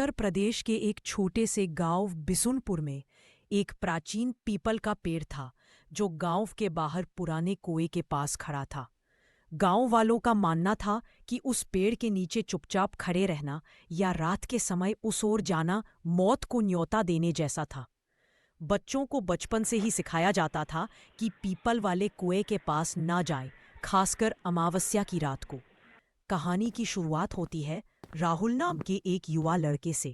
उत्तर प्रदेश के एक छोटे से गांव बिसुनपुर में एक प्राचीन पीपल का पेड़ था जो गांव के बाहर पुराने कुएं के पास खड़ा था। गांव वालों का मानना था कि उस पेड़ के नीचे चुपचाप खड़े रहना या रात के समय उस ओर जाना मौत को न्योता देने जैसा था। बच्चों को बचपन से ही सिखाया जाता था कि पीपल वाले कुएं के पास ना जाएं, खासकर अमावस्या की रात को। कहानी की शुरुआत होती है राहुल नाम के एक युवा लड़के से,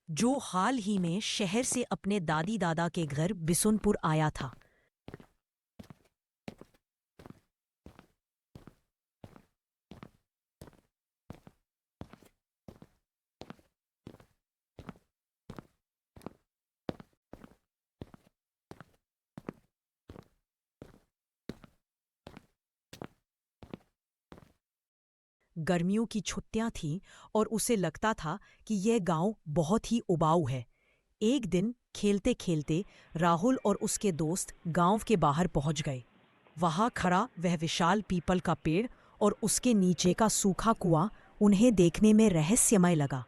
जो हाल ही में शहर से अपने दादी दादा के घर बिसुनपुर आया था। गर्मियों की छुट्टियां थीं और उसे लगता था कि यह गांव बहुत ही उबाऊ है। एक दिन खेलते खेलते राहुल और उसके दोस्त गांव के बाहर पहुंच गए। वहां खड़ा वह विशाल पीपल का पेड़ और उसके नीचे का सूखा कुआं उन्हें देखने में रहस्यमय लगा।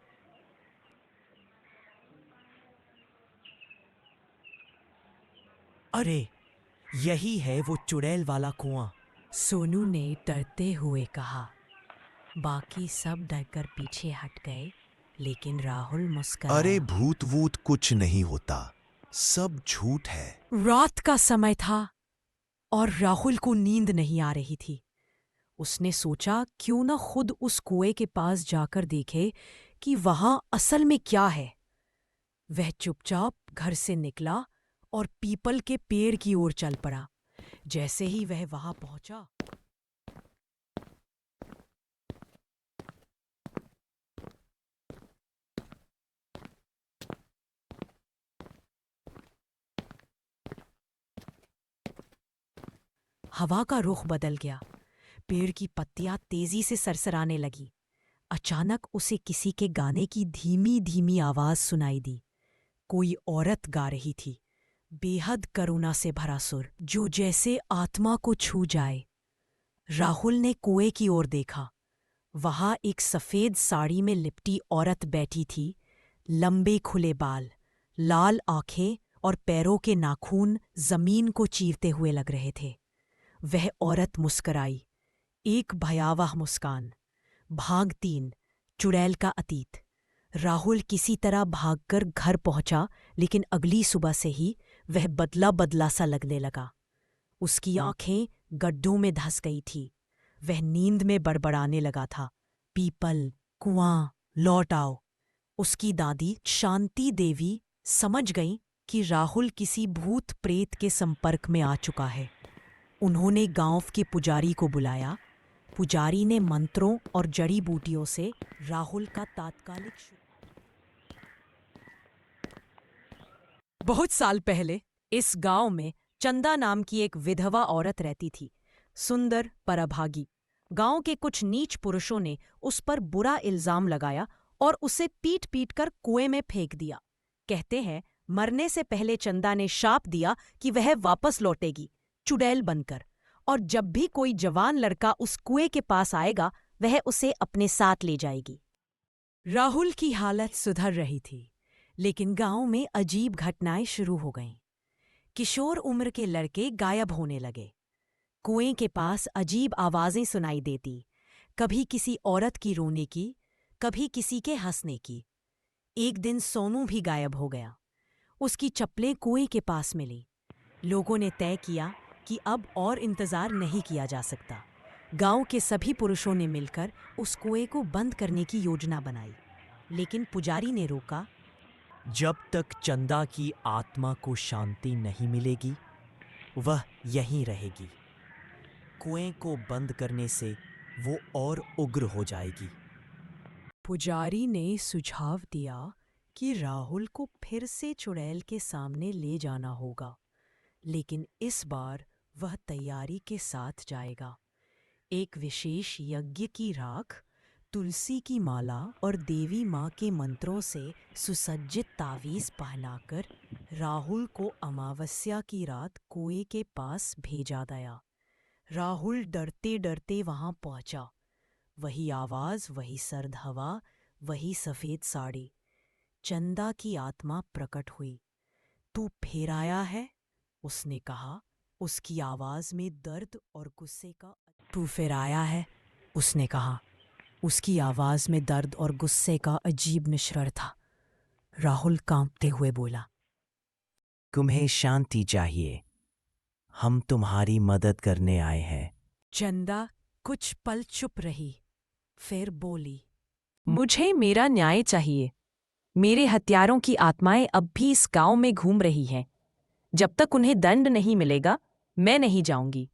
अरे, यही है वो चुड़ैल वाला कुआं। सोनू ने डरते हुए कहा। बाकी सब डरकर पीछे हट गए, लेकिन राहुल अरे मुस्कुराया। भूत वूत कुछ नहीं होता, सब झूठ है। रात का समय था और राहुल को नींद नहीं आ रही थी। उसने सोचा क्यों न खुद उस कुएं के पास जाकर देखे कि वहां असल में क्या है। वह चुपचाप घर से निकला और पीपल के पेड़ की ओर चल पड़ा। जैसे ही वह वहां पहुंचा, हवा का रुख बदल गया। पेड़ की पत्तियां तेजी से सरसराने लगी। अचानक उसे किसी के गाने की धीमी धीमी आवाज सुनाई दी। कोई औरत गा रही थी, बेहद करुणा से भरा सुर जो जैसे आत्मा को छू जाए। राहुल ने कुएं की ओर देखा। वहां एक सफेद साड़ी में लिपटी औरत बैठी थी। लंबे खुले बाल, लाल आंखें और पैरों के नाखून जमीन को चीरते हुए लग रहे थे। वह औरत मुस्कराई, एक भयावह मुस्कान। भाग 3, चुड़ैल का अतीत। राहुल किसी तरह भागकर घर पहुंचा, लेकिन अगली सुबह से ही वह बदला बदला सा लगने लगा। उसकी आंखें गड्ढों में धंस गई थी। वह नींद में बड़बड़ाने लगा था, पीपल, कुआं, लौट आओ। उसकी दादी शांति देवी समझ गई कि राहुल किसी भूत प्रेत के संपर्क में आ चुका है। उन्होंने गांव के पुजारी को बुलाया। पुजारी ने मंत्रों और जड़ी बूटियों से राहुल का तात्कालिक बहुत साल पहले इस गांव में चंदा नाम की एक विधवा औरत रहती थी, सुंदर पर अभागी। गांव के कुछ नीच पुरुषों ने उस पर बुरा इल्जाम लगाया और उसे पीट पीट कर कुएं में फेंक दिया। कहते हैं मरने से पहले चंदा ने शाप दिया कि वह वापस लौटेगी चुड़ैल बनकर, और जब भी कोई जवान लड़का उस कुएं के पास आएगा वह उसे अपने साथ ले जाएगी। राहुल की हालत सुधर रही थी, लेकिन गांव में अजीब घटनाएं शुरू हो गईं। किशोर उम्र के लड़के गायब होने लगे। कुएं के पास अजीब आवाजें सुनाई देती, कभी किसी औरत की रोने की, कभी किसी के हंसने की। एक दिन सोनू भी गायब हो गया। उसकी चप्पलें कुएं के पास मिली। लोगों ने तय किया कि अब और इंतजार नहीं किया जा सकता। गांव के सभी पुरुषों ने मिलकर उस कुएं को बंद करने की योजना बनाई, लेकिन पुजारी ने रोका। जब तक चंदा की आत्मा को शांति नहीं मिलेगी, वह यहीं रहेगी। कुएं को बंद करने से वो और उग्र हो जाएगी। पुजारी ने सुझाव दिया कि राहुल को फिर से चुड़ैल के सामने ले जाना होगा, लेकिन इस बार वह तैयारी के साथ जाएगा। एक विशेष यज्ञ की राख, तुलसी की माला और देवी माँ के मंत्रों से सुसज्जित तावीज पहनाकर राहुल को अमावस्या की रात कुएं के पास भेजा गया। राहुल डरते डरते वहां पहुंचा। वही आवाज, वही सर्द हवा, वही सफेद साड़ी। चंदा की आत्मा प्रकट हुई। तू फिर आया है? उसने कहा, उसकी आवाज में दर्द और गुस्से का। तू फिर आया है? उसने कहा, उसकी आवाज में दर्द और गुस्से का अजीब मिश्रण था। राहुल कांपते हुए बोला, तुम्हें शांति चाहिए, हम तुम्हारी मदद करने आए हैं। चंदा कुछ पल चुप रही, फिर बोली, मुझे मेरा न्याय चाहिए। मेरे हत्यारों की आत्माएं अब भी इस गांव में घूम रही हैं। जब तक उन्हें दंड नहीं मिलेगा, मैं नहीं जाऊंगी।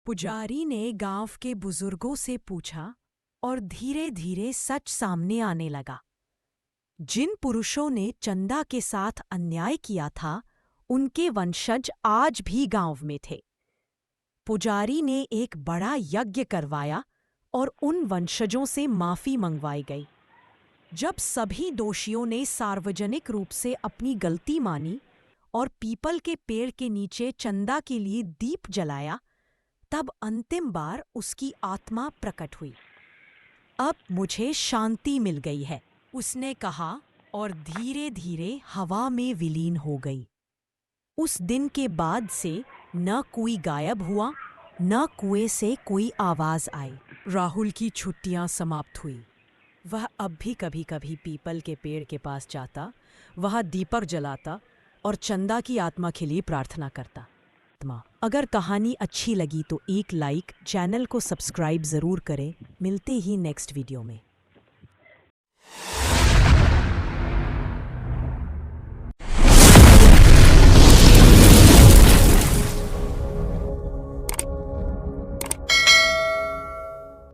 पुजारी ने गांव के बुजुर्गों से पूछा और धीरे धीरे सच सामने आने लगा। जिन पुरुषों ने चंदा के साथ अन्याय किया था, उनके वंशज आज भी गांव में थे। पुजारी ने एक बड़ा यज्ञ करवाया और उन वंशजों से माफी मंगवाई गई। जब सभी दोषियों ने सार्वजनिक रूप से अपनी गलती मानी और पीपल के पेड़ के नीचे चंदा के लिए दीप जलाया, तब अंतिम बार उसकी आत्मा प्रकट हुई। अब मुझे शांति मिल गई है, उसने कहा और धीरे धीरे हवा में विलीन हो गई। उस दिन के बाद से न कोई गायब हुआ, न कुएं से कोई आवाज आई। राहुल की छुट्टियां समाप्त हुई। वह अब भी कभी कभी पीपल के पेड़ के पास जाता, वह दीपक जलाता और चंदा की आत्मा के लिए प्रार्थना करता। अगर कहानी अच्छी लगी तो एक लाइक, चैनल को सब्सक्राइब ज़रूर करें। मिलते ही नेक्स्ट वीडियो में।